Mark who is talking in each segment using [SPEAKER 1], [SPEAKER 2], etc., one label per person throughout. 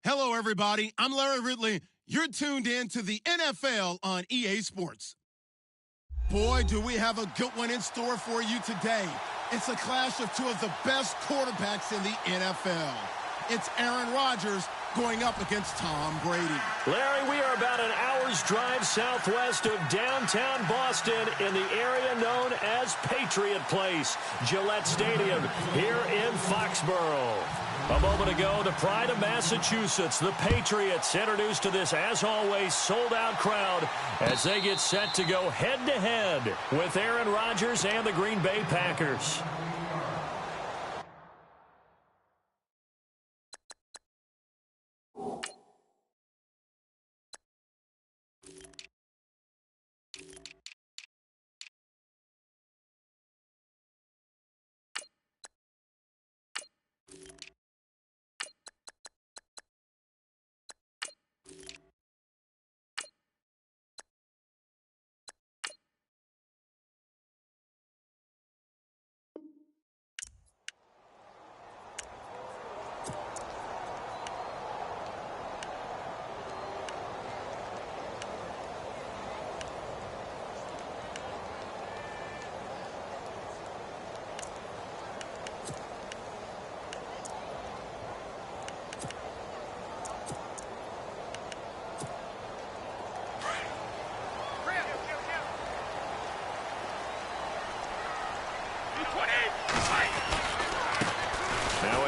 [SPEAKER 1] Hello, everybody. I'm Larry Ridley. You're tuned in to the NFL on EA Sports. Boy, do we have a good one in store for you today. It's a clash of two of the best quarterbacks in the NFL. It's Aaron Rodgers going up against Tom Brady.
[SPEAKER 2] Larry, we are about an hour's drive southwest of downtown Boston in the area known as Patriot Place, Gillette Stadium, here in Foxborough. A moment ago, the pride of Massachusetts, the Patriots, introduced to this, as always, sold-out crowd as they get set to go head-to-head with Aaron Rodgers and the Green Bay Packers.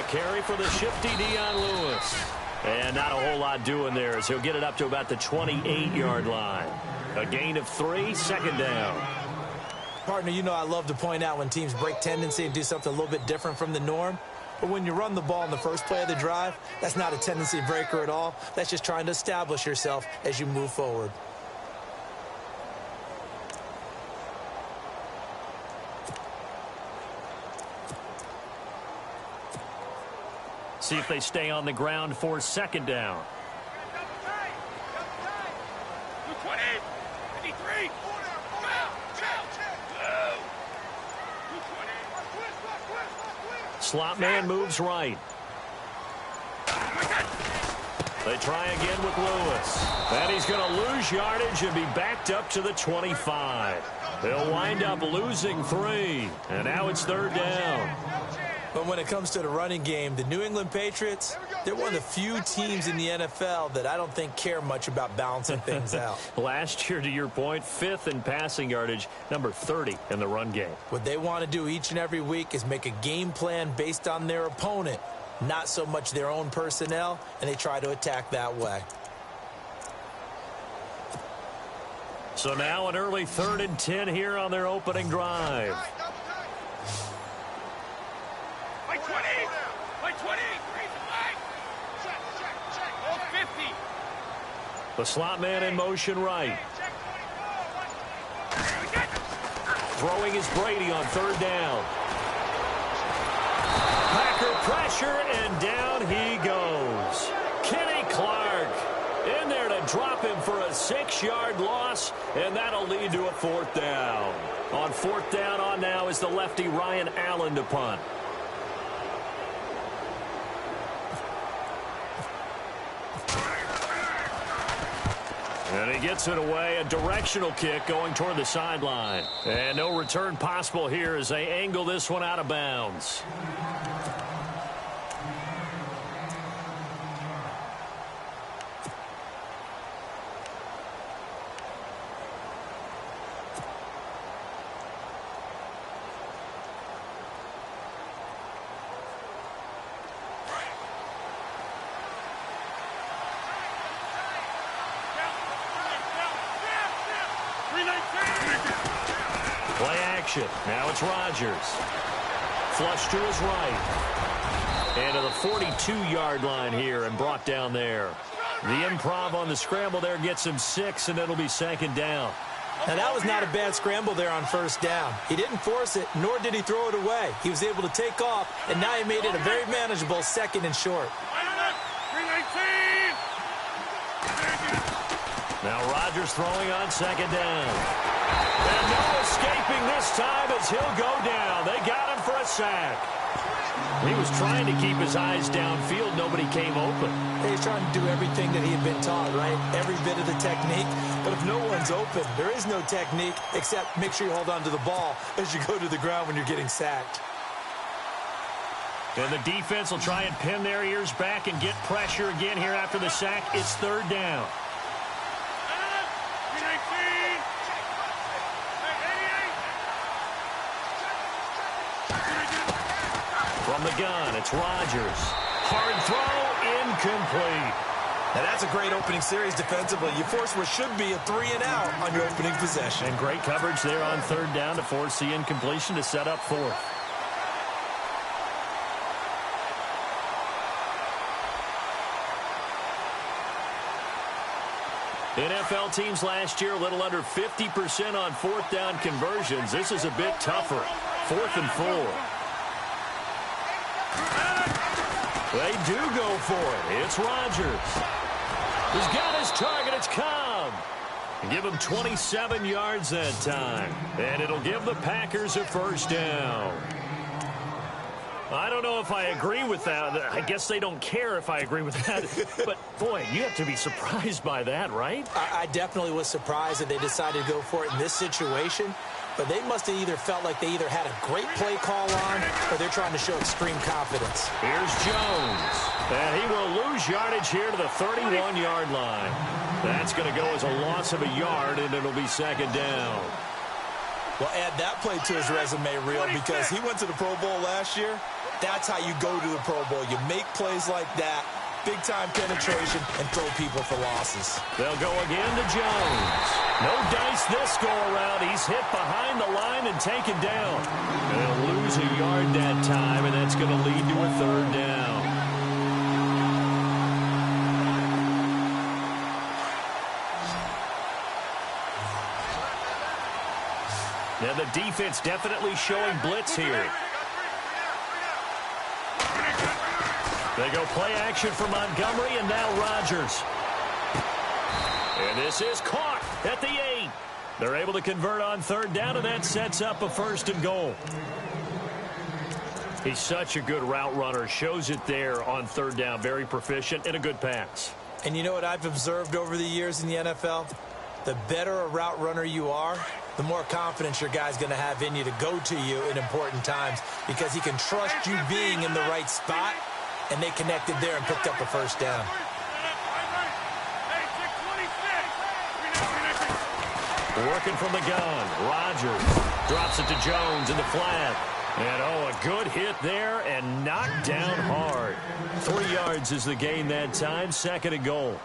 [SPEAKER 2] Carry for the shifty Dion Lewis. And not a whole lot doing there as he'll get it up to about the 28-yard line. A gain of 3, second down.
[SPEAKER 3] Partner, you know I love to point out when teams break tendency and do something a little bit different from the norm. But when you run the ball in the first play of the drive, that's not a tendency breaker at all. That's just trying to establish yourself as you move forward.
[SPEAKER 2] See if they stay on the ground for second down. Slot man moves right. They try again with Lewis. And he's going to lose yardage and be backed up to the 25. They'll wind up losing 3. And now it's third down.
[SPEAKER 3] But when it comes to the running game, the New England Patriots, they're one of the few teams in the NFL that I don't think care much about balancing things out.
[SPEAKER 2] Last year, to your point, 5th in passing yardage, number 30 in the run game.
[SPEAKER 3] What they want to do each and every week is make a game plan based on their opponent, not so much their own personnel, and they try to attack that way.
[SPEAKER 2] So now an early 3rd and 10 here on their opening drive. The slot man in motion right. Throwing is Brady on third down. Packer pressure, and down he goes. Kenny Clark in there to drop him for a 6-yard loss, and that'll lead to a 4th down. On 4th down on now is the lefty Ryan Allen to punt. And he gets it away, a directional kick going toward the sideline. And no return possible here as they angle this one out of bounds. Play action. Now it's Rodgers. Flush to his right. And to the 42-yard line here and brought down there. The improv on the scramble there gets him 6, and it'll be second down.
[SPEAKER 3] Now, that was not a bad scramble there on first down. He didn't force it, nor did he throw it away. He was able to take off, and now he made it a very manageable 2nd and short.
[SPEAKER 2] Now Rodgers throwing on second down. And no escaping this time as he'll go down. They got him for a sack. He was trying to keep his eyes downfield. Nobody came open.
[SPEAKER 3] He's trying to do everything that he had been taught, right? Every bit of the technique. But if no one's open, there is no technique except make sure you hold on to the ball as you go to the ground when you're getting sacked.
[SPEAKER 2] And the defense will try and pin their ears back and get pressure again here after the sack. It's third down. From the gun, it's Rodgers. Hard throw, incomplete.
[SPEAKER 3] Now that's a great opening series defensively. You force what should be a 3-and-out on your opening possession.
[SPEAKER 2] And great coverage there on third down to force the incompletion to set up fourth. NFL teams last year a little under 50% on fourth down conversions. This is a bit tougher. 4th and 4. They do go for it. It's Rodgers. He's got his target. It's Cobb. Give him 27 yards that time. And it'll give the Packers a first down. I don't know if I agree with that. I guess they don't care if I agree with that. But, boy, you have to be surprised by that, right?
[SPEAKER 3] I definitely was surprised that they decided to go for it in this situation. But they must have either felt like they either had a great play call on or they're trying to show extreme confidence.
[SPEAKER 2] Here's Jones. And he will lose yardage here to the 31-yard line. That's going to go as a loss of a yard, and it'll be second down.
[SPEAKER 3] Well, add that play to his resume reel because he went to the Pro Bowl last year. That's how you go to the Pro Bowl. You make plays like that, big-time penetration, and throw people for losses.
[SPEAKER 2] They'll go again to Jones. No dice this go-around. He's hit behind the line and taken down. They'll lose a yard that time, and that's going to lead to a third down. Now the defense definitely showing blitz here. They go play action for Montgomery, and now Rodgers. And this is caught at the 8. They're able to convert on third down, and that sets up a 1st and goal. He's such a good route runner. Shows it there on third down. Very proficient and a good pass.
[SPEAKER 3] And you know what I've observed over the years in the NFL? The better a route runner you are, the more confidence your guy's going to have in you to go to you in important times because he can trust you being in the right spot, and they connected there and picked up a first down.
[SPEAKER 2] Working from the gun. Rodgers drops it to Jones in the flat. And, oh, a good hit there and knocked down hard. 3 yards is the gain that time. 2nd and goal.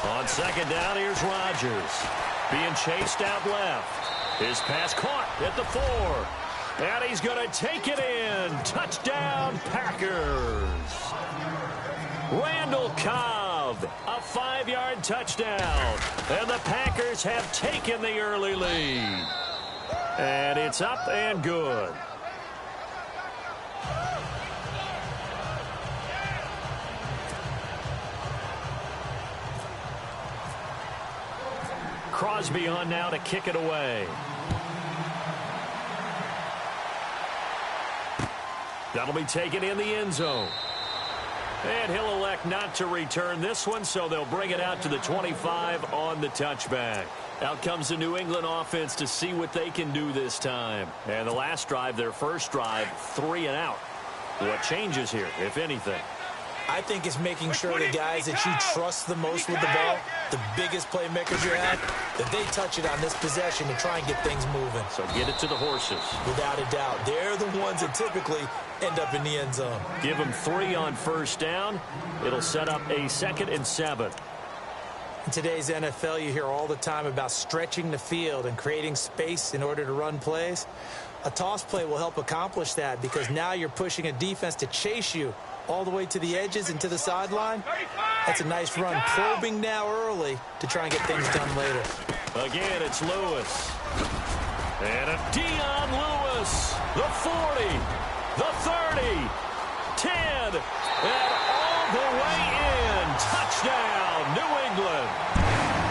[SPEAKER 2] On 2nd down, here's Rodgers. Being chased out left. His pass caught at the 4. And he's going to take it in. Touchdown, Packers. Randall Cobb, a 5-yard touchdown. And the Packers have taken the early lead. And it's up and good. Crosby on now to kick it away. That'll be taken in the end zone. And he'll elect not to return this one, so they'll bring it out to the 25 on the touchback. Out comes the New England offense to see what they can do this time. And the last drive, their first drive, 3 and out. What changes here, if anything?
[SPEAKER 3] I think it's making sure the guys that you trust the most with the ball, the biggest playmakers you have, that they touch it on this possession to try and get things moving.
[SPEAKER 2] So get it to the horses.
[SPEAKER 3] Without a doubt. They're the ones that typically end up in the end zone.
[SPEAKER 2] Give them 3 on first down. It'll set up a 2nd and 7.
[SPEAKER 3] In today's NFL, you hear all the time about stretching the field and creating space in order to run plays. A toss play will help accomplish that because now you're pushing a defense to chase you all the way to the edges and to the sideline. That's a nice run. Probing now early to try and get things done later.
[SPEAKER 2] Again, it's Lewis. And a Dion Lewis, the 40, the 30, 10, and all the way in. Touchdown, New England.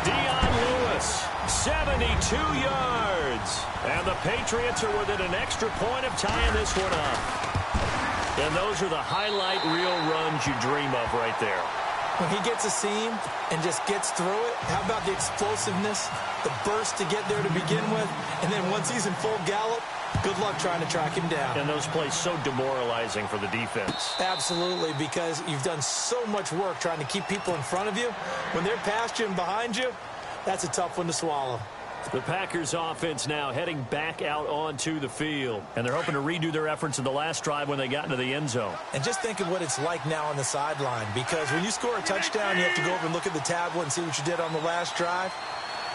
[SPEAKER 2] Dion Lewis, 72 yards. And the Patriots are within an extra point of tying this one up. And those are the highlight reel runs you dream of right there.
[SPEAKER 3] When he gets a seam and just gets through it, how about the explosiveness, the burst to get there to begin with, and then once he's in full gallop, good luck trying to track him down.
[SPEAKER 2] And those plays so demoralizing for the defense.
[SPEAKER 3] Absolutely, because you've done so much work trying to keep people in front of you. When they're past you and behind you, that's a tough one to swallow.
[SPEAKER 2] The Packers offense now heading back out onto the field. And they're hoping to redo their efforts in the last drive when they got into the end zone.
[SPEAKER 3] And just think of what it's like now on the sideline, because when you score a touchdown, you have to go over and look at the tablet and see what you did on the last drive.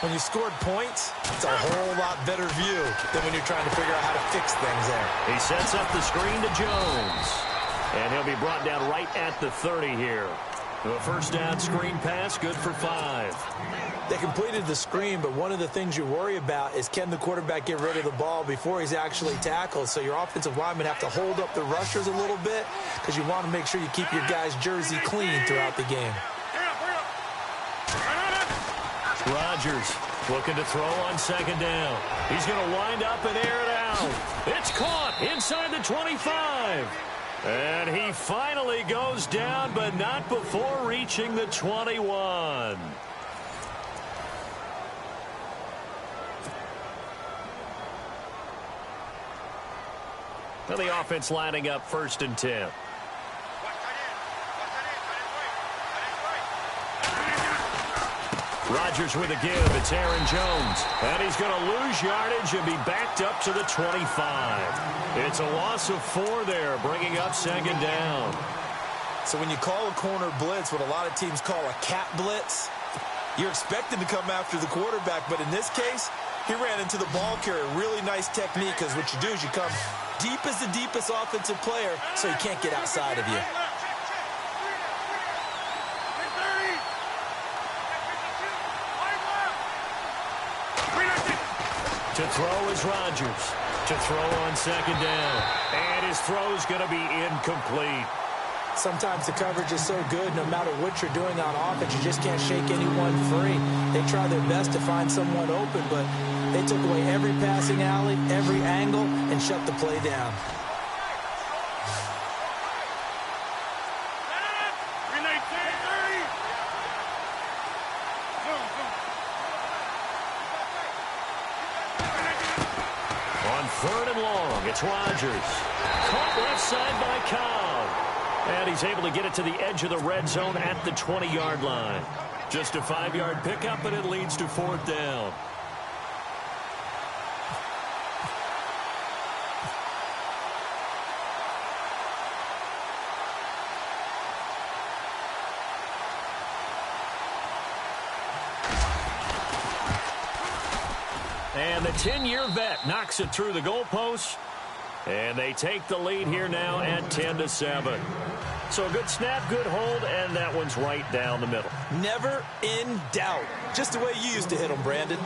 [SPEAKER 3] When you scored points, it's a whole lot better view than when you're trying to figure out how to fix things there.
[SPEAKER 2] He sets up the screen to Jones. And he'll be brought down right at the 30 here. A first down screen pass, good for 5.
[SPEAKER 3] They completed the screen, but one of the things you worry about is can the quarterback get rid of the ball before he's actually tackled. So your offensive linemen have to hold up the rushers a little bit because you want to make sure you keep your guy's jersey clean throughout the game.
[SPEAKER 2] Rodgers looking to throw on second down. He's going to wind up and air it out. It's caught inside the 25. And he finally goes down, but not before reaching the 21. Well, the offense lining up 1st and 10. Rodgers with a give. It's Aaron Jones. And he's going to lose yardage and be backed up to the 25. It's a loss of 4 there, bringing up second down.
[SPEAKER 3] So when you call a corner blitz, what a lot of teams call a cat blitz, you're expecting to come after the quarterback. But in this case, he ran into the ball carrier. Really nice technique, because what you do is you come deep as the deepest offensive player so he can't get outside of you.
[SPEAKER 2] To throw is Rodgers. To throw on second down. And his throw is going to be incomplete.
[SPEAKER 3] Sometimes the coverage is so good, no matter what you're doing on offense, you just can't shake anyone free. They try their best to find someone open, but they took away every passing alley, every angle, and shut the play down.
[SPEAKER 2] On 3rd and long, it's Rodgers. Caught left side by Cobb. And he's able to get it to the edge of the red zone at the 20-yard line. Just a 5-yard pickup, and it leads to 4th down. And the 10-year vet knocks it through the goalpost. And they take the lead here now at 10-7. So a good snap, good hold, and that one's right down the middle.
[SPEAKER 3] Never in doubt. Just the way you used to hit them, Brandon.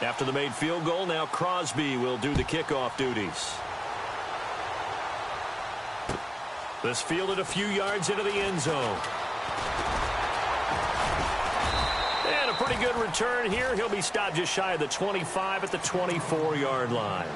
[SPEAKER 2] After the made field goal, now Crosby will do the kickoff duties. This fielded a few yards into the end zone. And a pretty good return here. He'll be stopped just shy of the 25 at the 24-yard line.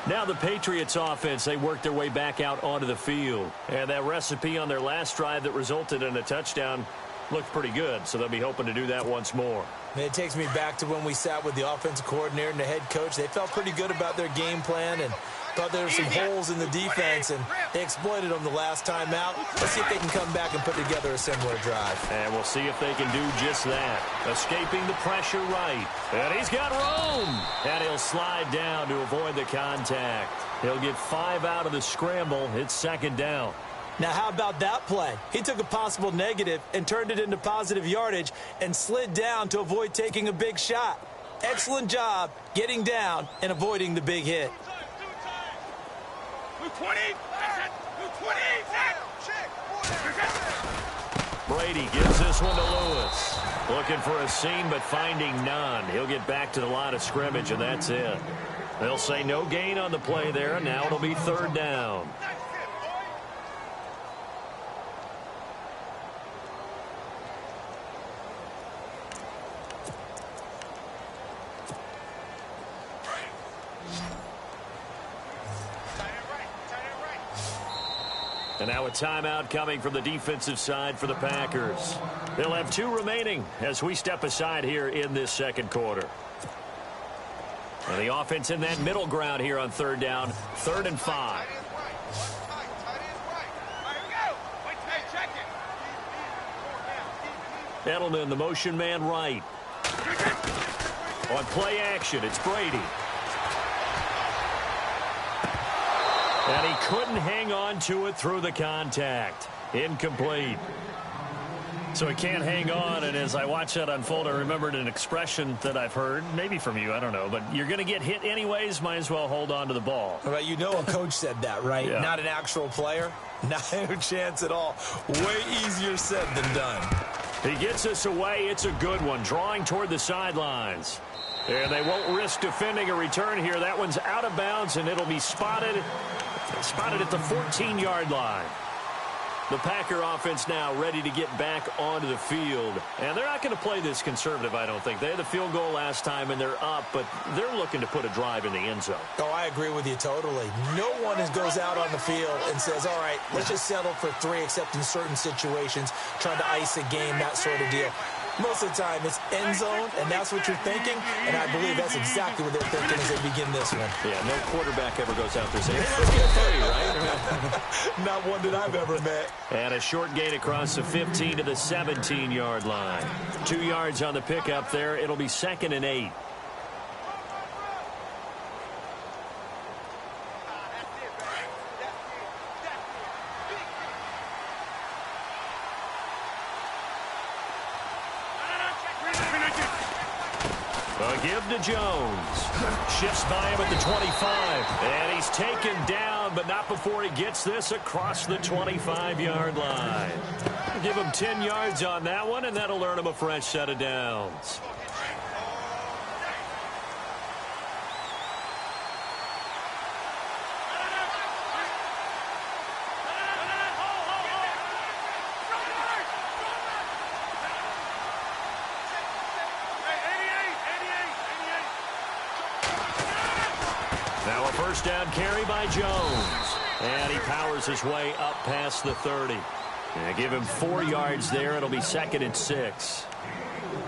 [SPEAKER 2] Now the Patriots offense, they work their way back out onto the field. And that recipe on their last drive that resulted in a touchdown looked pretty good, so they'll be hoping to do that once more.
[SPEAKER 3] And it takes me back to when we sat with the offensive coordinator and the head coach. They felt pretty good about their game plan and thought there were some holes in the defense, and they exploited them the last time out. Let's see if they can come back and put together a similar drive.
[SPEAKER 2] And we'll see if they can do just that. Escaping the pressure right. And he's got room. And he'll slide down to avoid the contact. He'll get 5 out of the scramble. It's second down.
[SPEAKER 3] Now, how about that play? He took a possible negative and turned it into positive yardage and slid down to avoid taking a big shot. Excellent job getting down and avoiding the big hit.
[SPEAKER 4] 20. That's it. 20.
[SPEAKER 2] Brady gives this one to Lewis. Looking for a seam, but finding none. He'll get back to the line of scrimmage, and that's it. They'll say no gain on the play there, and now it'll be third down. And now a timeout coming from the defensive side for the Packers. They'll have 2 remaining as we step aside here in this second quarter. And the offense in that middle ground here on third down, 3rd and 5. Edelman, the motion man right. On play action, it's Brady. And he couldn't hang on to it through the contact. Incomplete. So he can't hang on, and as I watch that unfold, I remembered an expression that I've heard, maybe from you, I don't know, but you're going to get hit anyways, might as well hold on to the ball.
[SPEAKER 3] Right, you know a coach said that, right?
[SPEAKER 2] Yeah.
[SPEAKER 3] Not an actual player. Not a chance at all. Way easier said than done.
[SPEAKER 2] He gets us away. It's a good one, drawing toward the sidelines. And they won't risk defending a return here. That one's out of bounds, and it'll be spotted at the 14-yard line. The Packer offense now ready to get back onto the field. And they're not going to play this conservative, I don't think. They had the field goal last time, and they're up, but they're looking to put a drive in the end zone.
[SPEAKER 3] Oh, I agree with you totally. No one goes out on the field and says, all right, let's just settle for 3, except in certain situations, trying to ice a game, that sort of deal. Most of the time, it's end zone, and that's what you're thinking, and I believe that's exactly what they're thinking as they begin this one.
[SPEAKER 2] Yeah, no quarterback ever goes out there saying, hey, let's get 3, right?
[SPEAKER 3] Not one that I've ever met.
[SPEAKER 2] And a short gain across the 15 to the 17-yard line. 2 yards on the pickup there. It'll be 2nd and 8. A give to Jones. Shifts by him at the 25. And he's taken down, but not before he gets this across the 25-yard line. Give him 10 yards on that one, and that'll earn him a fresh set of downs. Now a first down carry by Jones. And he powers his way up past the 30. And give him 4 yards there. It'll be 2nd and 6.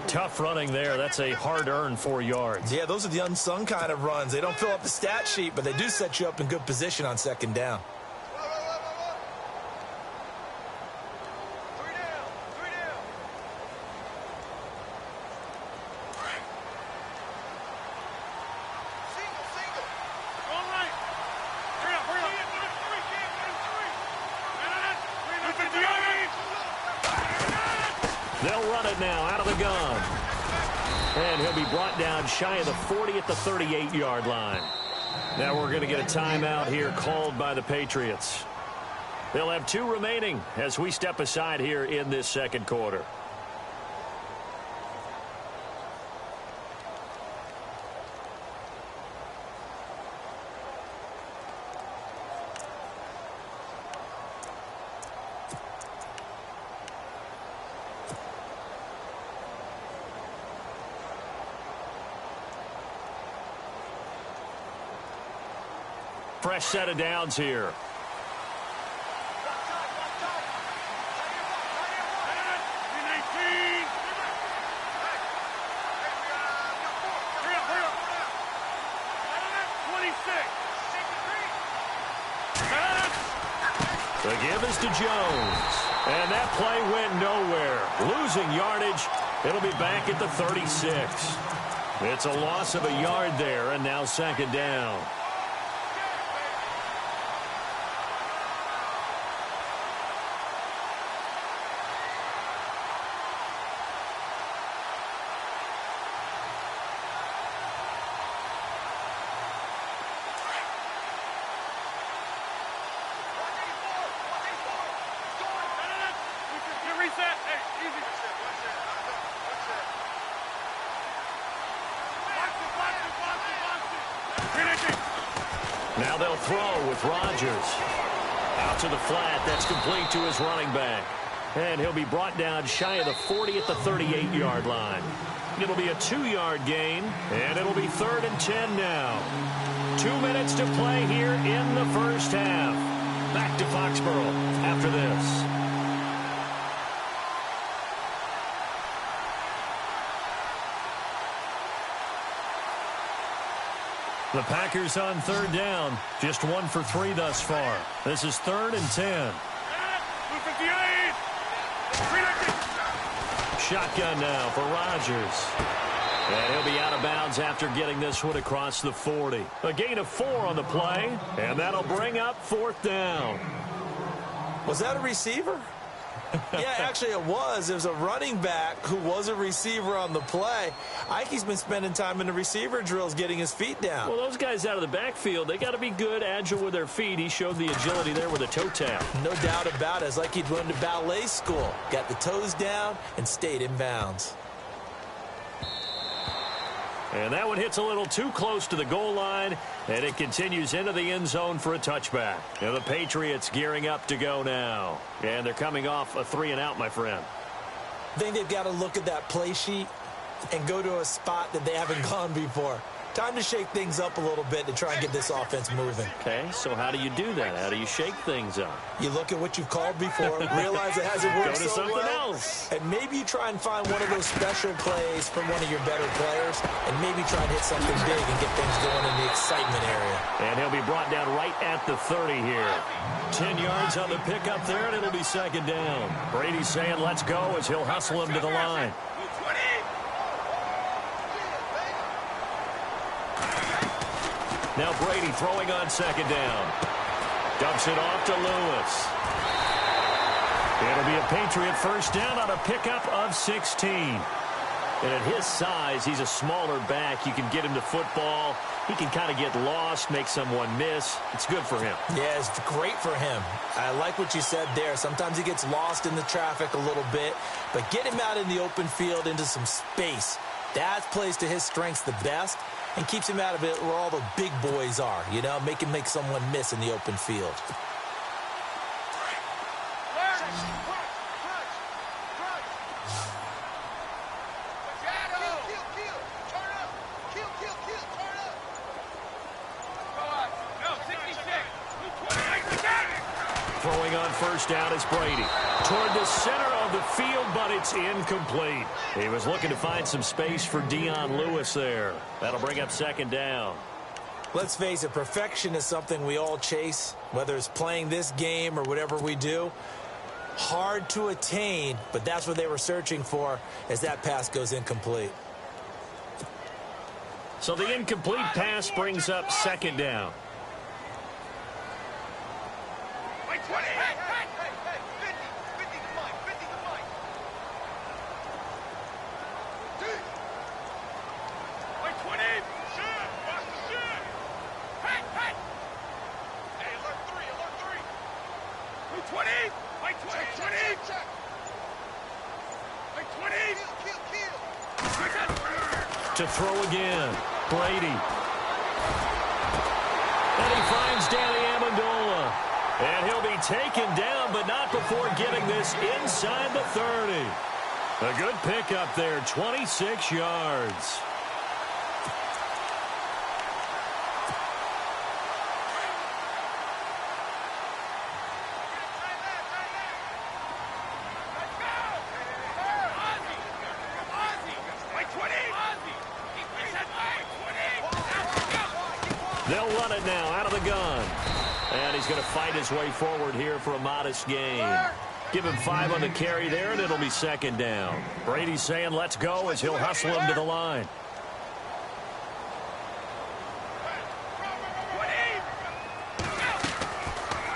[SPEAKER 2] Tough running there. That's a hard-earned 4 yards.
[SPEAKER 3] Yeah, those are the unsung kind of runs. They don't fill up the stat sheet, but they do set you up in good position on 2nd down.
[SPEAKER 2] They'll run it now out of the gun. And he'll be brought down shy of the 40 at the 38-yard line. Now we're going to get a timeout here called by the Patriots. They'll have 2 remaining as we step aside here in this second quarter. Fresh set of downs here. The give is to Jones. And that play went nowhere. Losing yardage. It'll be back at the 36. It's a loss of a yard there, and now 2nd down. Now they'll throw with Rodgers. Out to the flat. That's complete to his running back. And he'll be brought down shy of the 40 at the 38-yard line. It'll be a 2-yard gain, and it'll be 3rd and 10 now. 2 minutes to play here in the first half. Back to Foxborough after this. The Packers on 3rd down. Just 1 for 3 thus far. This is 3rd and 10. Shotgun now for Rodgers. And he'll be out of bounds after getting this one across the 40. A gain of 4 on the play, and that'll bring up 4th down.
[SPEAKER 3] Was that a receiver? Yeah, actually it was. It was a running back who was a receiver on the play. Ike's been spending time in the receiver drills getting his feet down.
[SPEAKER 2] Well, those guys out of the backfield, they got to be good, agile with their feet. He showed the agility there with a toe tap.
[SPEAKER 3] No doubt about it. It's like he'd went to ballet school. Got the toes down and stayed in bounds.
[SPEAKER 2] And that one hits a little too close to the goal line, and it continues into the end zone for a touchback. And the Patriots gearing up to go now. And they're coming off a 3-and-out, my friend.
[SPEAKER 3] I think they've got to look at that play sheet and go to a spot that they haven't gone before. Time to shake things up a little bit to try and get this offense moving.
[SPEAKER 2] Okay, so how do you do that? How do you shake things up?
[SPEAKER 3] You look at what you've called before, realize it hasn't worked
[SPEAKER 2] Go to
[SPEAKER 3] so
[SPEAKER 2] something
[SPEAKER 3] well,
[SPEAKER 2] else.
[SPEAKER 3] and maybe you try and find one of those special plays from one of your better players, and maybe try and hit something big and get things going in the excitement area.
[SPEAKER 2] And he'll be brought down right at the 30 here. 10 yards on the pickup there, and it'll be 2nd down. Brady's saying let's go as he'll hustle him to the line. Now Brady throwing on 2nd down. Dumps it off to Lewis. It'll be a Patriot first down on a pickup of 16. And at his size, he's a smaller back. You can get him to football. He can kind of get lost, make someone miss. It's good for him.
[SPEAKER 3] Yeah, it's great for him. I like what you said there. Sometimes he gets lost in the traffic a little bit, but get him out in the open field into some space. That plays to his strengths the best and keeps him out of it where all the big boys are, you know, make him make someone miss in the open field.
[SPEAKER 2] Throwing on first down is Brady. Toward the center of the field, but it's incomplete. He was looking to find some space for Dion Lewis there. That'll bring up 2nd down.
[SPEAKER 3] Let's face it, perfection is something we all chase, whether it's playing this game or whatever we do. Hard to attain, but that's what they were searching for as that pass goes incomplete.
[SPEAKER 2] So the incomplete pass brings up 2nd down. To throw again, Brady. And he finds Danny Amendola. And he'll be taken down, but not before getting this inside the 30. A good pickup there, 26 yards. They'll run it now out of the gun. And he's going to fight his way forward here for a modest gain. Give him 5 on the carry there, and it'll be 2nd down. Brady's saying let's go as he'll hustle him to the line.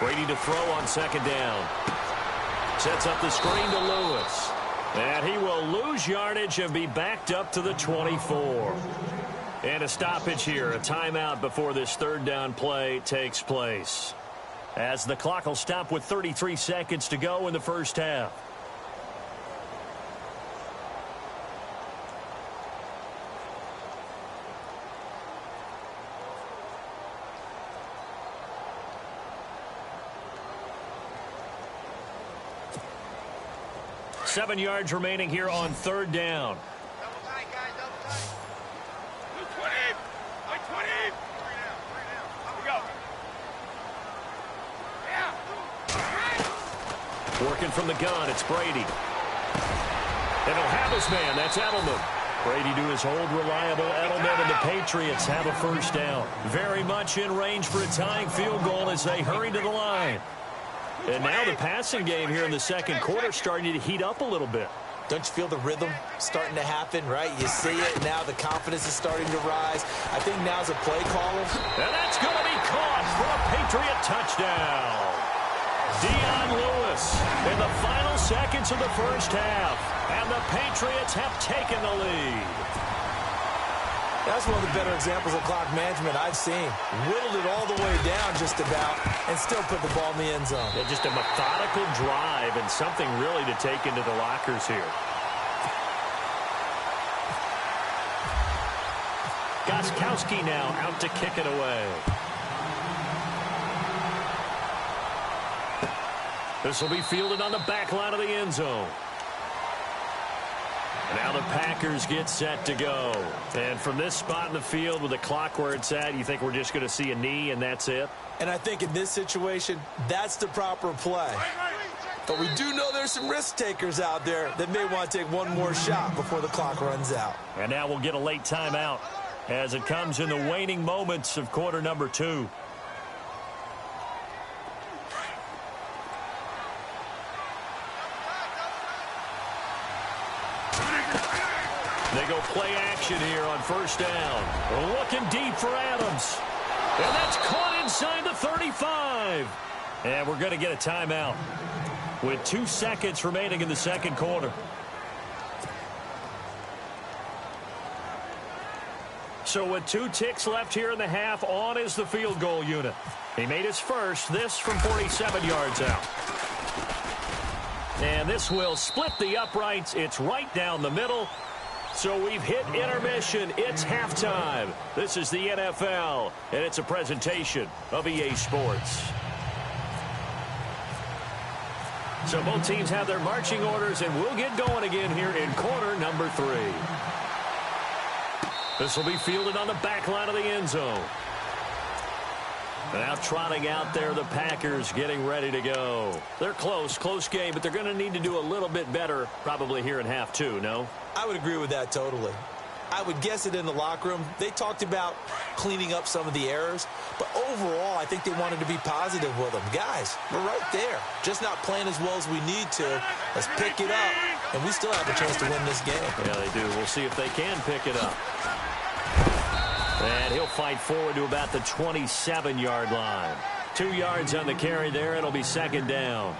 [SPEAKER 2] Brady to throw on 2nd down. Sets up the screen to Lewis. And he will lose yardage and be backed up to the 24. And a stoppage here, a timeout before this 3rd down play takes place. As the clock will stop with 33 seconds to go in the first half. 7 yards remaining here on 3rd down. Working from the gun, it's Brady. And he'll have his man, that's Edelman. Brady to his old reliable Edelman, and the Patriots have a 1st down. Very much in range for a tying field goal as they hurry to the line. And now the passing game here in the 2nd quarter starting to heat up a little bit.
[SPEAKER 3] Don't you feel the rhythm starting to happen, right? You see it, now the confidence is starting to rise. I think now's a play caller.
[SPEAKER 2] And that's going to be caught for a Patriot touchdown. Dion Lewis in the final seconds of the 1st half. And the Patriots have taken the lead.
[SPEAKER 3] That's one of the better examples of clock management I've seen. Whittled it all the way down just about and still put the ball in the end zone.
[SPEAKER 2] Yeah, just a methodical drive and something really to take into the lockers here. Gostkowski now out to kick it away. This will be fielded on the back line of the end zone. Now the Packers get set to go. And from this spot in the field with the clock where it's at, you think we're just going to see a knee and that's it?
[SPEAKER 3] And I think in this situation, that's the proper play. But we do know there's some risk takers out there that may want to take one more shot before the clock runs out.
[SPEAKER 2] And now we'll get a late timeout as it comes in the waning moments of quarter number 2. They go play action here on 1st down. Looking deep for Adams. And that's caught inside the 35. And we're going to get a timeout with 2 seconds remaining in the 2nd quarter. So with 2 ticks left here in the half, on is the field goal unit. He made his first, this from 47 yards out. And this will split the uprights. It's right down the middle. So we've hit intermission. It's halftime. This is the NFL, and it's a presentation of EA Sports. So both teams have their marching orders, and we'll get going again here in quarter number 3. This will be fielded on the back line of the end zone. Now trotting out there, the Packers getting ready to go. They're close game, but they're going to need to do a little bit better probably here in half 2, no?
[SPEAKER 3] I would agree with that totally. I would guess it in the locker room. They talked about cleaning up some of the errors, but overall, I think they wanted to be positive with them. Guys, we're right there. Just not playing as well as we need to. Let's pick it up, and we still have a chance to win this game.
[SPEAKER 2] Yeah, they do. We'll see if they can pick it up. And he'll fight forward to about the 27-yard line. 2 yards on the carry there. It'll be 2nd down.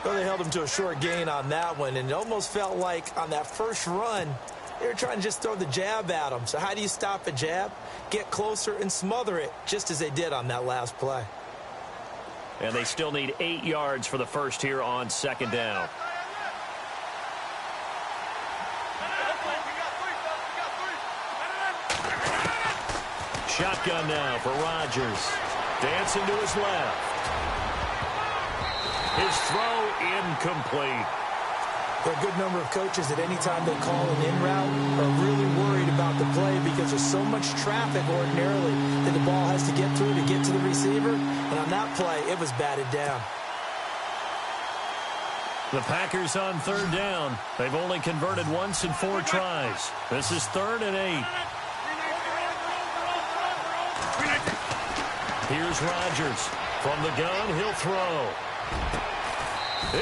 [SPEAKER 3] Well, they held him to a short gain on that one, and it almost felt like on that first run, they were trying to just throw the jab at him. So how do you stop a jab? Get closer and smother it, just as they did on that last play.
[SPEAKER 2] And they still need 8 yards for the first here on 2nd down. Shotgun now for Rodgers. Dancing to his left. His throw incomplete.
[SPEAKER 3] There are a good number of coaches that any time they call an in route are really worried about the play because there's so much traffic ordinarily that the ball has to get through to get to the receiver. And on that play, it was batted down.
[SPEAKER 2] The Packers on 3rd down. They've only converted once in 4 tries. This is 3rd and 8. Here's Rodgers. From the gun, he'll throw.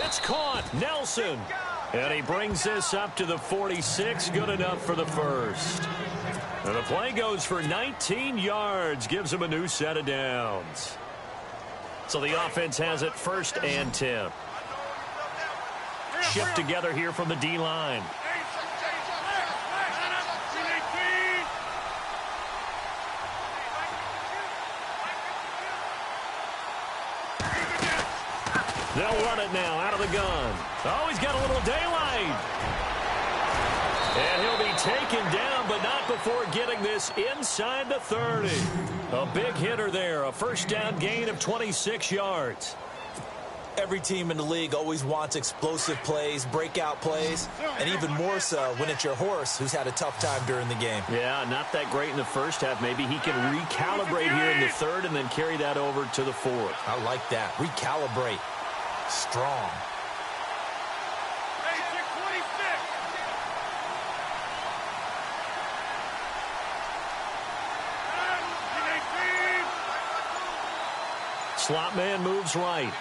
[SPEAKER 2] It's caught. Nelson. And he brings this up to the 46. Good enough for the first. And the play goes for 19 yards. Gives him a new set of downs. So the offense has it 1st and 10. Shift together here from the D-line. They'll run it now out of the gun. Oh, he's got a little daylight. And he'll be taken down, but not before getting this inside the 30. A big hitter there, a 1st down gain of 26 yards.
[SPEAKER 3] Every team in the league always wants explosive plays, breakout plays, and even more so when it's your horse who's had a tough time during the game.
[SPEAKER 2] Yeah, not that great in the first half. Maybe he can recalibrate here in the third and then carry that over to the fourth.
[SPEAKER 3] I like that. Recalibrate. Strong.
[SPEAKER 2] Slot man moves right.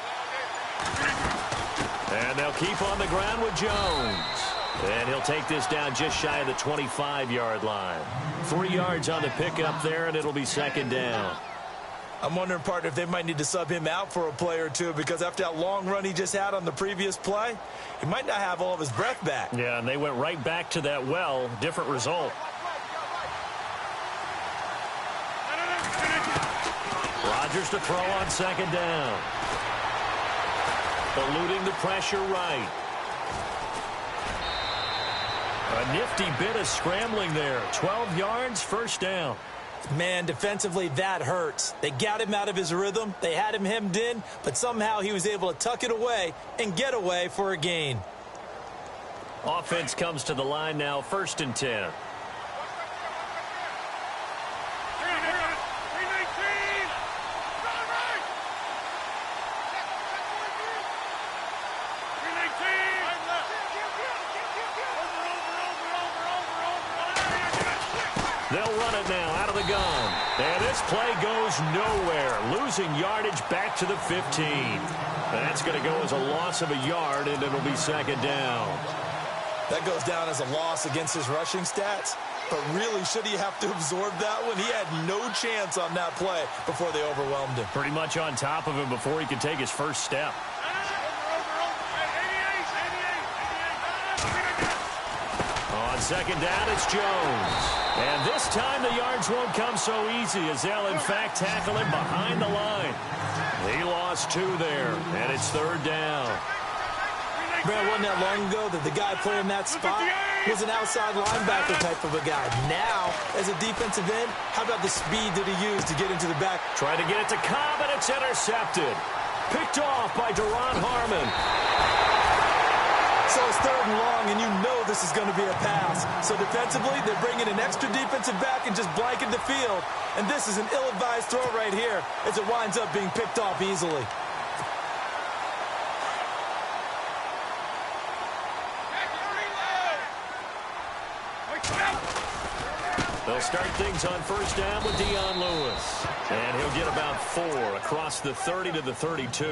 [SPEAKER 2] And they'll keep on the ground with Jones. And he'll take this down just shy of the 25-yard line. 3 yards on the pickup there, and it'll be second down.
[SPEAKER 3] I'm wondering, partner, if they might need to sub him out for a play or two, because after that long run he just had on the previous play, he might not have all of his breath back.
[SPEAKER 2] Yeah, and they went right back to that well. Different result. Rodgers to throw on second down. Eluding the pressure right. A nifty bit of scrambling there. 12 yards, first down.
[SPEAKER 3] Man, defensively, that hurts. They got him out of his rhythm. They had him hemmed in, but somehow he was able to tuck it away and get away for a gain.
[SPEAKER 2] Offense comes to the line now, 1st and 10. They'll run it now out of the gun. And this play goes nowhere. Losing yardage back to the 15. That's going to go as a loss of a yard, and it'll be second down.
[SPEAKER 3] That goes down as a loss against his rushing stats. But really, should he have to absorb that one? He had no chance on that play before they overwhelmed him.
[SPEAKER 2] Pretty much on top of him before he could take his first step. On second down, it's Jones. And this time the yards won't come so easy, as they'll in fact tackle him behind the line. He lost 2 there, and it's 3rd down.
[SPEAKER 3] Brad, wasn't that long ago that the guy playing that spot was an outside linebacker type of a guy. Now, as a defensive end, how about the speed that he used to get into the back?
[SPEAKER 2] Trying to get it to Cobb, and it's intercepted. Picked off by Deron Harmon.
[SPEAKER 3] So it's 3rd and long, and you know this is going to be a pass. So defensively, they're bringing an extra defensive back and just blanking the field. And this is an ill-advised throw right here as it winds up being picked off easily.
[SPEAKER 2] They'll start things on 1st down with Dion Lewis. And he'll get about 4 across the 30 to the 32.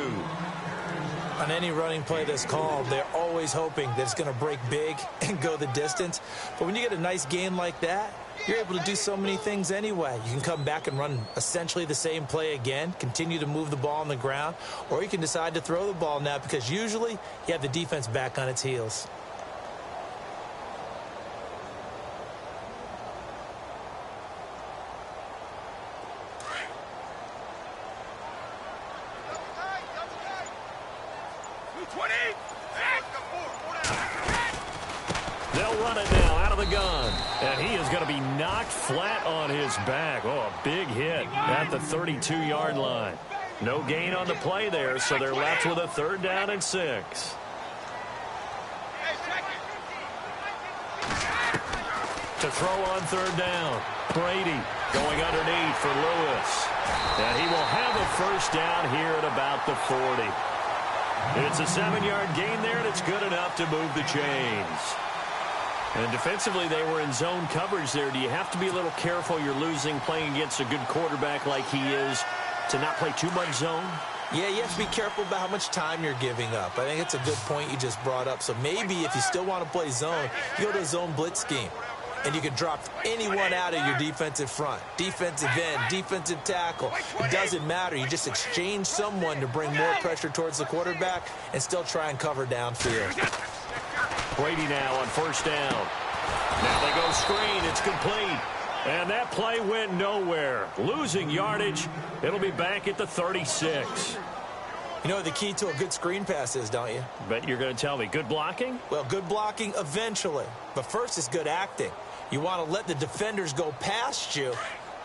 [SPEAKER 3] On any running play that's called, they're always hoping that it's going to break big and go the distance. But when you get a nice gain like that, you're able to do so many things anyway. You can come back and run essentially the same play again, continue to move the ball on the ground, or you can decide to throw the ball now, because usually you have the defense back on its heels.
[SPEAKER 2] They'll run it now out of the gun. And he is going to be knocked flat on his back. Oh, a big hit at the 32-yard line. No gain on the play there, so they're left with a 3rd down and 6. To throw on 3rd down. Brady going underneath for Lewis. And he will have a 1st down here at about the 40. It's a 7-yard gain there, and it's good enough to move the chains. And defensively, they were in zone coverage there. Do you have to be a little careful? You're losing playing against a good quarterback like he is to not play too much zone?
[SPEAKER 3] Yeah, you have to be careful about how much time you're giving up. I think it's a good point you just brought up. So maybe if you still want to play zone, you go to a zone blitz scheme. And you can drop anyone out of your defensive front. Defensive end, defensive tackle. It doesn't matter. You just exchange someone to bring more pressure towards the quarterback and still try and cover downfield.
[SPEAKER 2] Brady now on 1st down. Now they go screen. It's complete. And that play went nowhere. Losing yardage. It'll be back at the 36.
[SPEAKER 3] You know what the key to a good screen pass is, don't you?
[SPEAKER 2] Bet you're going to tell me. Good blocking?
[SPEAKER 3] Well, good blocking eventually. But first is good acting. You want to let the defenders go past you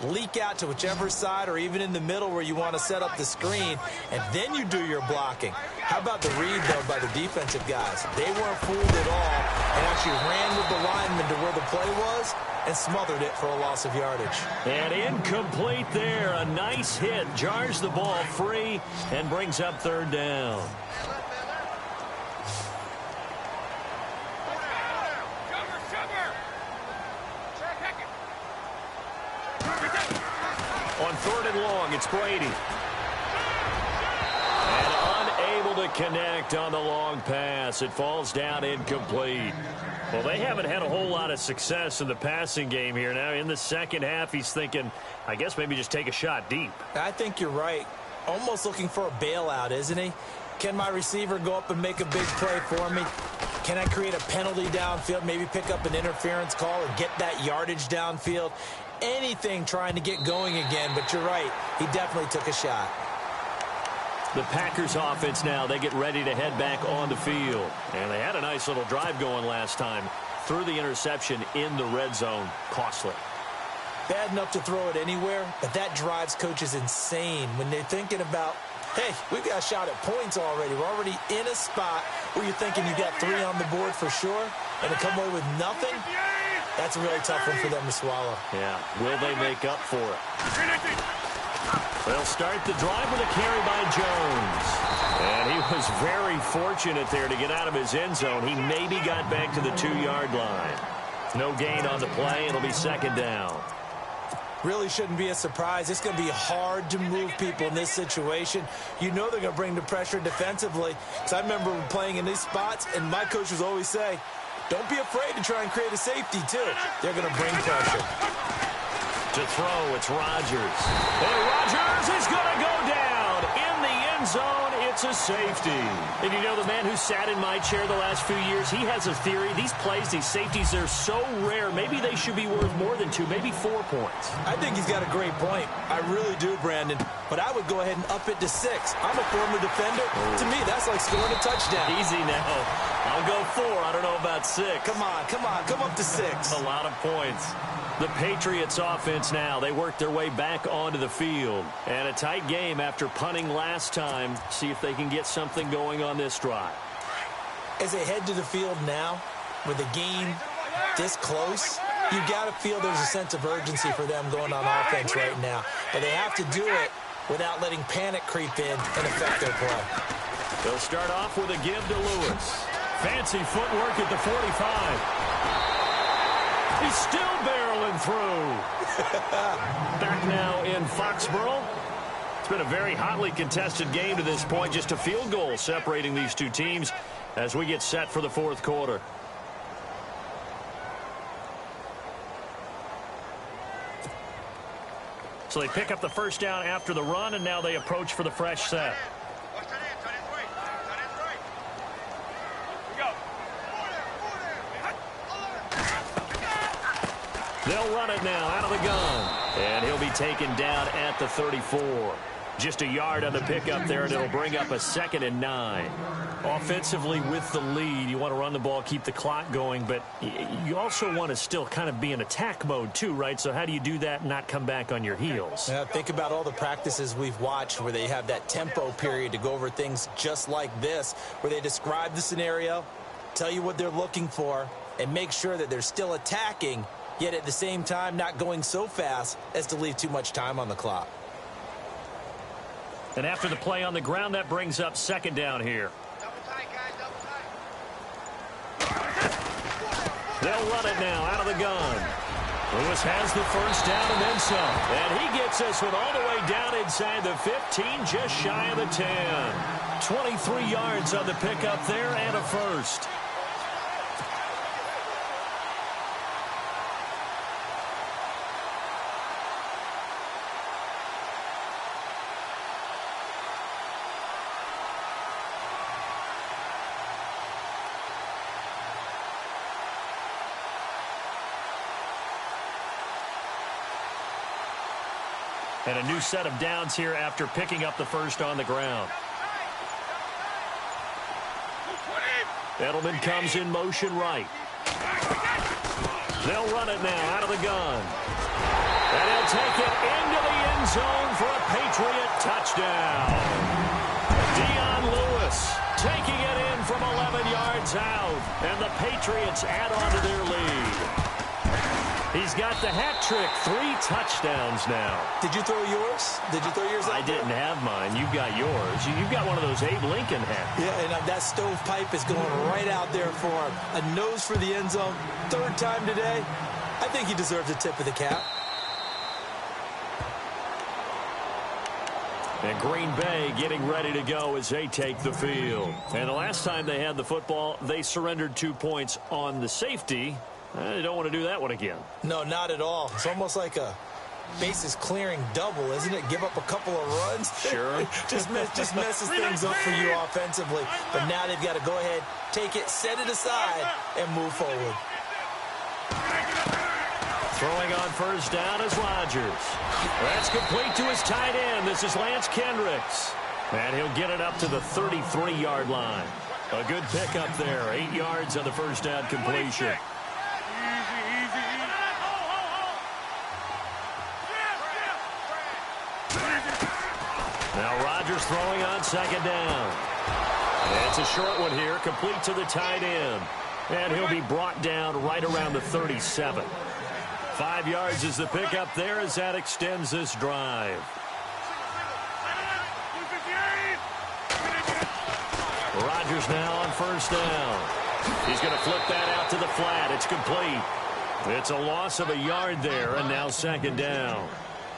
[SPEAKER 3] leak out to whichever side or even in the middle where you want to set up the screen, and then you do your blocking. How about the read, though, by the defensive guys? They weren't fooled at all and actually ran with the lineman to where the play was and smothered it for a loss of yardage.
[SPEAKER 2] And incomplete there. A nice hit. Jars the ball free and brings up third down. On third and long, it's Brady. And unable to connect on the long pass. It falls down incomplete. Well, they haven't had a whole lot of success in the passing game here. Now, in the second half, he's thinking, I guess maybe just take a shot deep.
[SPEAKER 3] I think you're right. Almost looking for a bailout, isn't he? Can my receiver go up and make a big play for me? Can I create a penalty downfield, maybe pick up an interference call or get that yardage downfield? Anything trying to get going again, but you're right. He definitely took a shot.
[SPEAKER 2] The Packers offense now, they get ready to head back on the field. And they had a nice little drive going last time. Threw the interception in the red zone. Costly.
[SPEAKER 3] Bad enough to throw it anywhere, but that drives coaches insane when they're thinking about, hey, we've got a shot at points already. We're already in a spot where you're thinking you got 3 on the board for sure, and to come away with nothing, that's a really tough one for them to swallow.
[SPEAKER 2] Yeah, will they make up for it? They'll start the drive with a carry by Jones. And he was very fortunate there to get out of his end zone. He maybe got back to the 2-yard line. No gain on the play. It'll be second down.
[SPEAKER 3] Really shouldn't be a surprise. It's going to be hard to move people in this situation. You know they're going to bring the pressure defensively. Because I remember playing in these spots, and my coaches always say, don't be afraid to try and create a safety, too. They're going to bring pressure.
[SPEAKER 2] To throw, it's Rodgers. And Rodgers is going to go down in the end zone. It's a safety. And you know, the man who sat in my chair the last few years, he has a theory. These plays, these safeties, they're so rare. Maybe they should be worth more than 2, maybe 4 points.
[SPEAKER 3] I think he's got a great point. I really do, Brandon. But I would go ahead and up it to 6. I'm a former defender. To me, that's like scoring a touchdown.
[SPEAKER 2] Easy now. I'll go 4. I don't know about 6.
[SPEAKER 3] Come on. Come up to 6.
[SPEAKER 2] A lot of points. The Patriots offense now, they work their way back onto the field. And a tight game after punting last time. See if they can get something going on this drive.
[SPEAKER 3] As they head to the field now, with the game this close, you got to feel there's a sense of urgency for them going on offense right now. But they have to do it without letting panic creep in and affect their play.
[SPEAKER 2] They'll start off with a give to Lewis. Fancy footwork at the 45. He's still barreling through. Back now in Foxborough. It's been a very hotly contested game to this point. Just a field goal separating these two teams as we get set for the fourth quarter. So they pick up the first down after the run, and now they approach for the fresh set. They'll run it now out of the gun. And he'll be taken down at the 34. Just a yard on the pickup there, and it'll bring up a 2nd and 9. Offensively with the lead, you want to run the ball, keep the clock going, but you also want to still kind of be in attack mode too, right? So how do you do that and not come back on your heels?
[SPEAKER 3] Now, think about all the practices we've watched where they have that tempo period to go over things just like this, where they describe the scenario, tell you what they're looking for, and make sure that they're still attacking, yet at the same time not going so fast as to leave too much time on the clock.
[SPEAKER 2] And after the play on the ground, that brings up 2nd down here. They'll run it now out of the gun. Lewis has the first down and then some. And he gets this one all the way down inside the 15, just shy of the 10. 23 yards on the pickup there and a first. And a new set of downs here after picking up the first on the ground. Edelman comes in motion right. They'll run it now out of the gun. And he'll take it into the end zone for a Patriot touchdown. Dion Lewis taking it in from 11 yards out. And the Patriots add on to their lead. He's got the hat trick, 3 touchdowns now.
[SPEAKER 3] Did you throw yours? Did you throw yours out
[SPEAKER 2] I
[SPEAKER 3] there?
[SPEAKER 2] didn't have mine. You've got yours. You've got one of those Abe Lincoln hats.
[SPEAKER 3] Yeah, and that stovepipe is going right out there for him. A nose for the end zone. 3rd time today. I think he deserves a tip of the cap.
[SPEAKER 2] And Green Bay getting ready to go as they take the field. And the last time they had the football, they surrendered 2 points on the safety. They don't want to do that one again.
[SPEAKER 3] No, not at all. It's almost like a bases clearing double, isn't it? Give up a couple of runs.
[SPEAKER 2] Sure.
[SPEAKER 3] just messes things up for you offensively. But now they've got to go ahead, take it, set it aside, and move forward.
[SPEAKER 2] Throwing on first down is Rodgers. That's complete to his tight end. This is Lance Kendricks. And he'll get it up to the 33-yard line. A good pickup there. 8 yards on the first down completion. Now Rodgers throwing on second down. And it's a short one here, complete to the tight end. And he'll be brought down right around the 37. 5 yards is the pickup there as that extends this drive. Rodgers now on first down. He's going to flip that out to the flat. It's complete. It's a loss of a yard there, and now second down.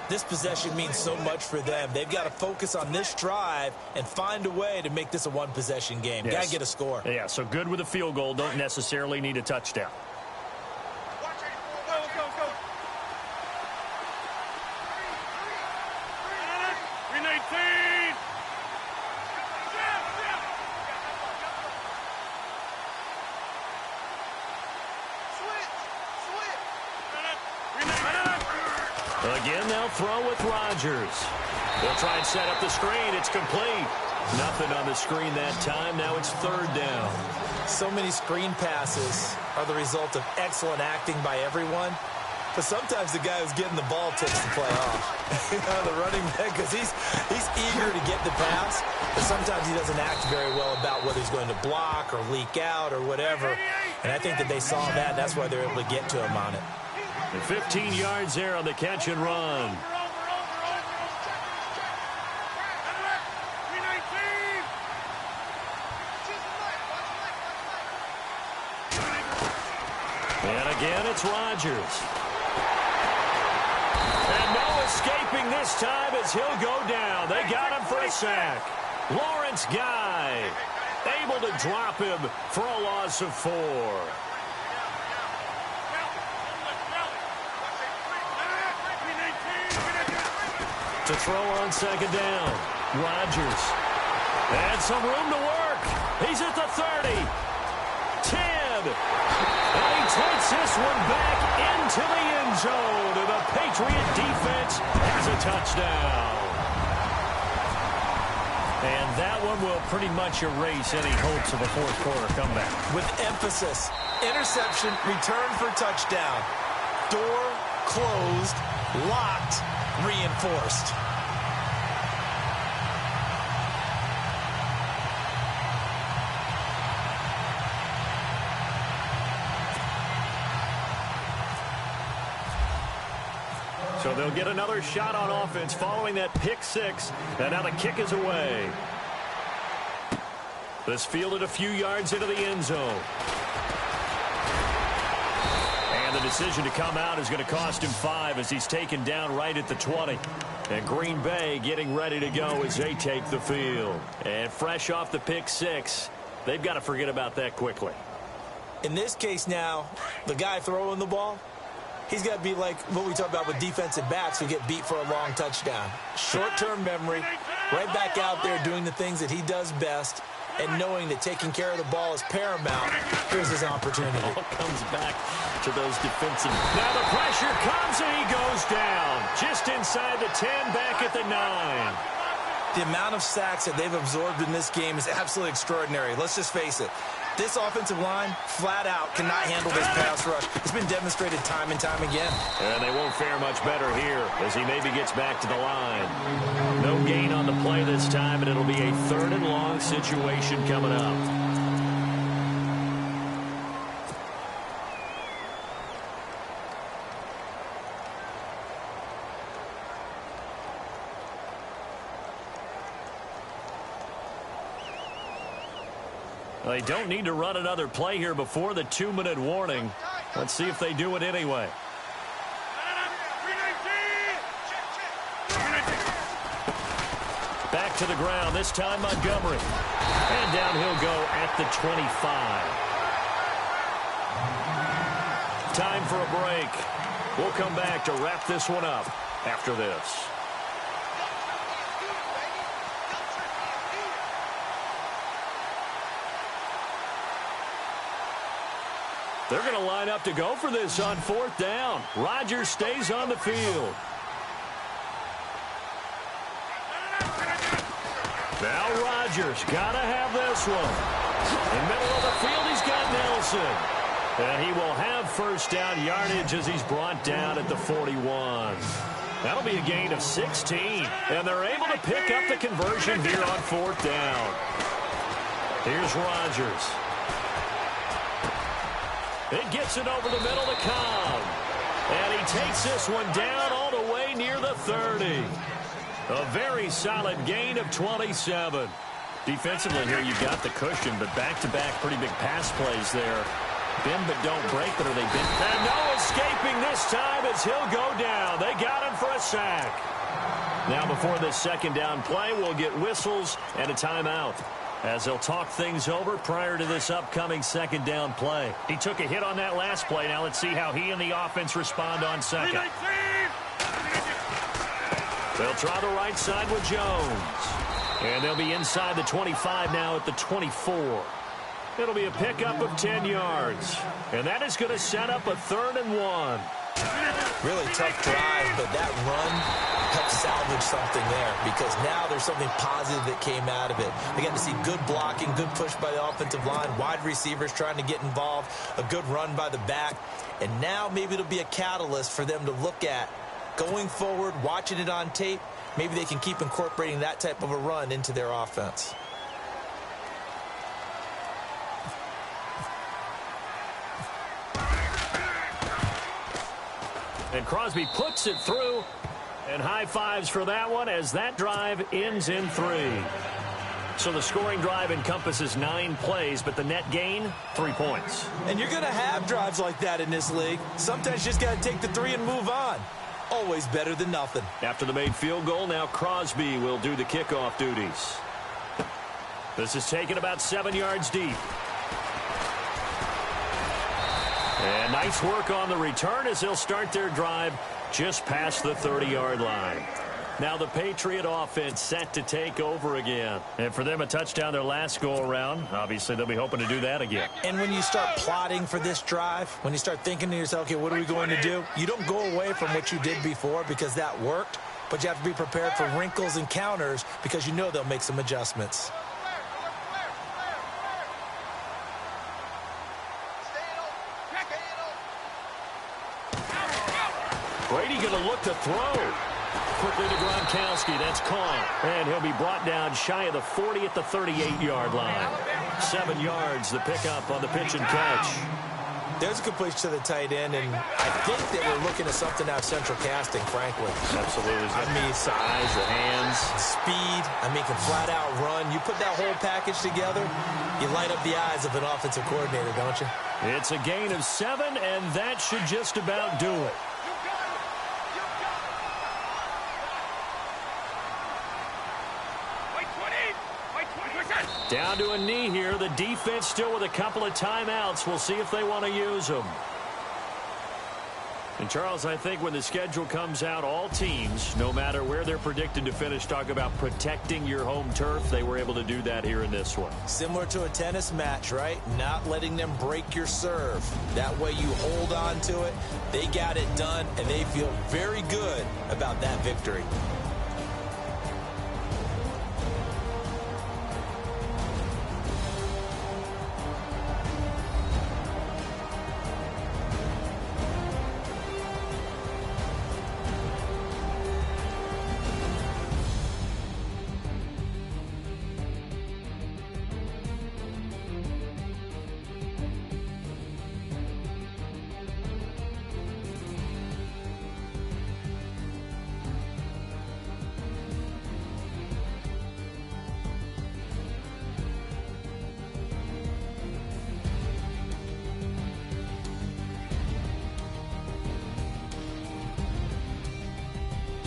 [SPEAKER 3] This possession means so much for them. They've got to focus on this drive and find a way to make this a one-possession game.
[SPEAKER 2] Yes.
[SPEAKER 3] Got to get a score.
[SPEAKER 2] Yeah, so good with a field goal. Don't necessarily need a touchdown. Again, they'll throw with Rodgers. They'll try and set up the screen. It's complete. Nothing on the screen that time. Now it's third down.
[SPEAKER 3] So many screen passes are the result of excellent acting by everyone. But sometimes the guy who's getting the ball takes the play off. The running back, because he's eager to get the pass, but sometimes he doesn't act very well about whether he's going to block or leak out or whatever. And I think that they saw that. That's why they're able to get to him on it.
[SPEAKER 2] And 15 yards there on the catch and run. And again, it's Rodgers. And no escaping this time as he'll go down. They got him for a sack. Lawrence Guy able to drop him for a loss of 4. To throw on second down. Rodgers. And some room to work. He's at the 30. 10. And he takes this one back into the end zone. And the Patriot defense has a touchdown. And that one will pretty much erase any hopes of a fourth quarter comeback.
[SPEAKER 3] With emphasis. Interception, return for touchdown. Door closed, locked, reinforced.
[SPEAKER 2] So they'll get another shot on offense following that pick six. And now the kick is away. This fielded a few yards into the end zone. And the decision to come out is going to cost him 5 as he's taken down right at the 20. And Green Bay getting ready to go as they take the field. And fresh off the pick six, they've got to forget about that quickly.
[SPEAKER 3] In this case now, the guy throwing the ball, he's got to be like what we talk about with defensive backs who get beat for a long touchdown. Short-term memory, right back out there doing the things that he does best, and knowing that taking care of the ball is paramount. Here's his opportunity.
[SPEAKER 2] It all comes back to those defensive. Now the pressure comes and he goes down. Just inside the 10, back at the 9.
[SPEAKER 3] The amount of sacks that they've absorbed in this game is absolutely extraordinary. Let's just face it. This offensive line, flat out, cannot handle this pass rush. It's been demonstrated time and time again.
[SPEAKER 2] And they won't fare much better here as he maybe gets back to the line. No gain on the play this time, and it'll be a 3rd and long situation coming up. They don't need to run another play here before the 2-minute warning. Let's see if they do it anyway. Back to the ground, this time Montgomery. And down he'll go at the 25. Time for a break. We'll come back to wrap this one up after this. They're going to line up to go for this on 4th down. Rodgers stays on the field. Now Rodgers got to have this one. In the middle of the field, he's got Nelson. And he will have 1st down yardage as he's brought down at the 41. That'll be a gain of 16. And they're able to pick up the conversion here on 4th down. Here's Rodgers. It gets it over the middle to Cobb. And he takes this one down all the way near the 30. A very solid gain of 27. Defensively here, you've got the cushion, but back-to-back pretty big pass plays there. Bend but don't break, but are they bend? And no escaping this time as he'll go down. They got him for a sack. Now before this 2nd down play, we'll get whistles and a timeout, as they'll talk things over prior to this upcoming 2nd down play. He took a hit on that last play. Now let's see how he and the offense respond on 2nd. They'll try the right side with Jones. And they'll be inside the 25 now at the 24. It'll be a pickup of 10 yards. And that is going to set up a 3rd and 1.
[SPEAKER 3] Really tough drive, but that run helped salvage something there, because now there's something positive that came out of it. They got to see good blocking, good push by the offensive line, wide receivers trying to get involved, a good run by the back, and now maybe it'll be a catalyst for them to look at going forward, watching it on tape. Maybe they can keep incorporating that type of a run into their offense.
[SPEAKER 2] And Crosby puts it through, and high fives for that one as that drive ends in 3. So the scoring drive encompasses 9 plays, but the net gain, 3 points.
[SPEAKER 3] And you're going to have drives like that in this league. Sometimes you just got to take the 3 and move on. Always better than nothing.
[SPEAKER 2] After the made field goal, now Crosby will do the kickoff duties. This is taken about 7 yards deep. And nice work on the return as they'll start their drive just past the 30-yard line. Now the Patriot offense set to take over again. And for them, a touchdown their last go-around. Obviously, they'll be hoping to do that again.
[SPEAKER 3] And when you start plotting for this drive, when you start thinking to yourself, okay, what are we going to do? You don't go away from what you did before because that worked, but you have to be prepared for wrinkles and counters because you know they'll make some adjustments.
[SPEAKER 2] Brady going to look to throw. Quickly to Gronkowski. That's caught. And he'll be brought down shy of the 40 at the 38-yard line. 7 yards, the pickup on the pitch and catch.
[SPEAKER 3] There's a completion to the tight end, and I think that we're looking at something out of central casting, frankly.
[SPEAKER 2] Absolutely.
[SPEAKER 3] I mean,
[SPEAKER 2] size, the hands.
[SPEAKER 3] Speed. I mean, can flat out run. You put that whole package together, you light up the eyes of an offensive coordinator, don't you?
[SPEAKER 2] It's a gain of 7, and that should just about do it. Down to a knee here. The defense still with a couple of timeouts. We'll see if they want to use them. And, Charles, I think when the schedule comes out, all teams, no matter where they're predicted to finish, talk about protecting your home turf. They were able to do that here in this one.
[SPEAKER 3] Similar to a tennis match, right? Not letting them break your serve. That way you hold on to it. They got it done, and they feel very good about that victory.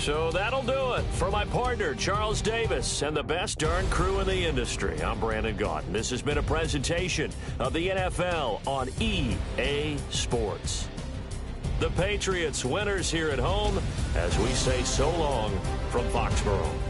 [SPEAKER 2] So that'll do it. For my partner, Charles Davis, and the best darn crew in the industry, I'm Brandon Gaudin. This has been a presentation of the NFL on EA Sports. The Patriots winners here at home as we say so long from Foxborough.